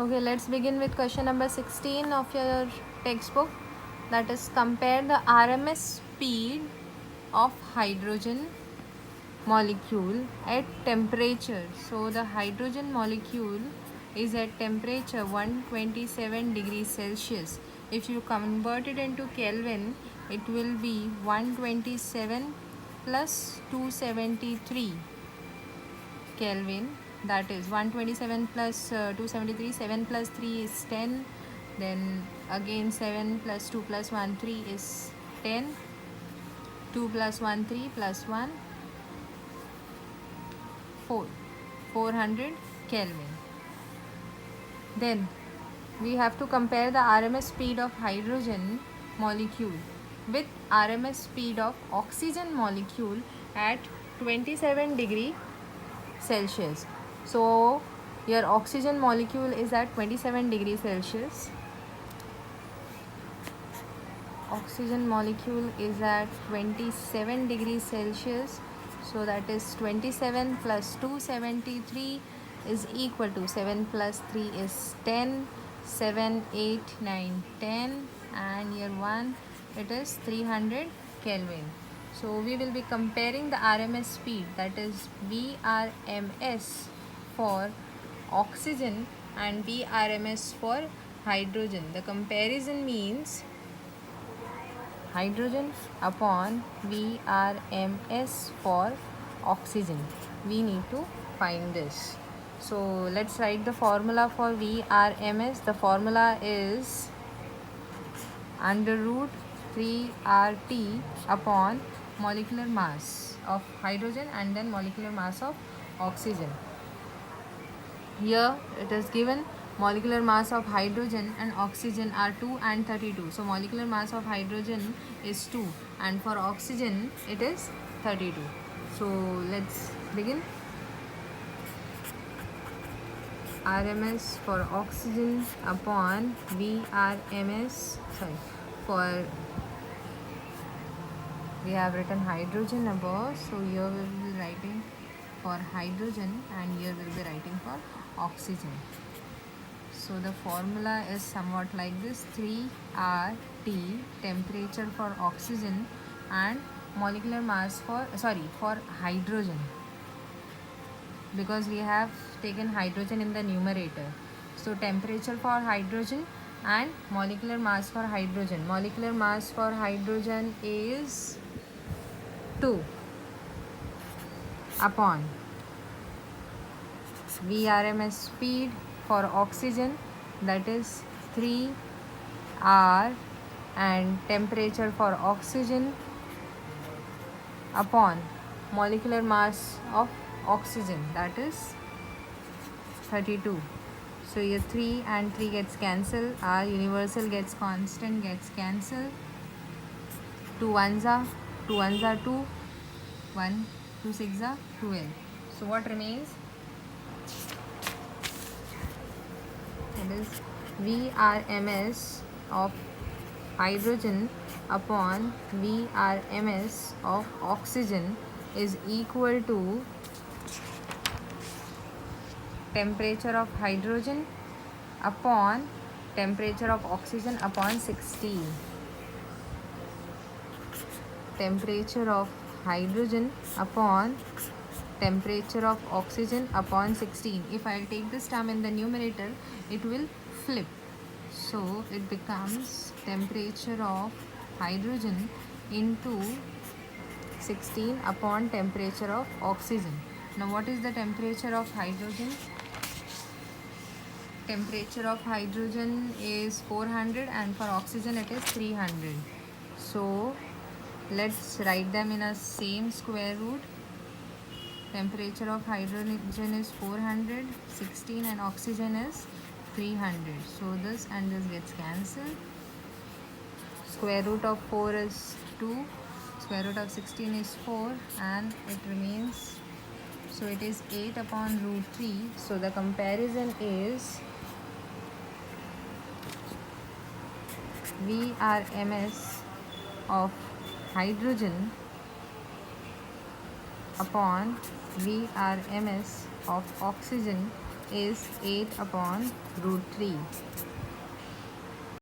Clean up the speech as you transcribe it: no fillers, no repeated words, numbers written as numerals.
Okay, let's begin with question number 16 of your textbook. That is, compare the RMS speed of hydrogen molecule at temperature. So the hydrogen molecule is at temperature 127 degrees Celsius. If you convert it into Kelvin, it will be 127 plus 273 Kelvin. That is 127 plus 273. 7 plus 3 is 10. Then again 7 plus 2 plus 1 3 is 10. 2 plus 1 3 plus 1 4. 400 Kelvin. Then we have to compare the RMS speed of hydrogen molecule with RMS speed of oxygen molecule at 27 degree Celsius. So your oxygen molecule is at 27 degrees Celsius. Oxygen molecule is at 27 degrees Celsius. So that is 27 plus 273 is equal to 7 plus 3 is 10. 7, 8, 9, 10, and here 1, it is 300 Kelvin. So we will be comparing the RMS speed, that is VRMS for oxygen and VRMS for hydrogen. The comparison means hydrogen upon VRMS for oxygen. We need to find this. So let's write the formula for VRMS. The formula is under root 3RT upon molecular mass of hydrogen and then molecular mass of oxygen. Here it is given molecular mass of hydrogen and oxygen are 2 and 32. So molecular mass of hydrogen is 2 and for oxygen it is 32. So let's begin. RMS for oxygen upon VRMS, for we have written hydrogen above, so here we will be writing for hydrogen and here we will be writing for oxygen. So the formula is somewhat like this: 3RT, temperature for oxygen, and molecular mass for hydrogen, because we have taken hydrogen in the numerator. So temperature for hydrogen and molecular mass for hydrogen. Molecular mass for hydrogen is 2 upon VRMS speed for oxygen, that is 3R, and temperature for oxygen upon molecular mass of oxygen, that is 32. So here 3 and 3 gets cancelled, our universal gets constant gets cancelled. 2 ones are 2 ones are 2, 1 2 6 are 12. So what remains? It is VRMS of hydrogen upon VRMS of oxygen is equal to temperature of hydrogen upon temperature of oxygen upon 16. Temperature of hydrogen upon temperature of oxygen upon 16. If I take this term in the numerator, it will flip. So it becomes temperature of hydrogen into 16 upon temperature of oxygen. Now what is the temperature of hydrogen? Temperature of hydrogen is 400 and for oxygen it is 300. So let's write them in a same square root. Temperature of hydrogen is 400, 16, and oxygen is 300. So this and this gets cancelled. Square root of 4 is 2. Square root of 16 is 4, and it remains. So it is 8 upon root 3. So the comparison is VRMS of hydrogen upon VRMS of oxygen is 8 upon root 3.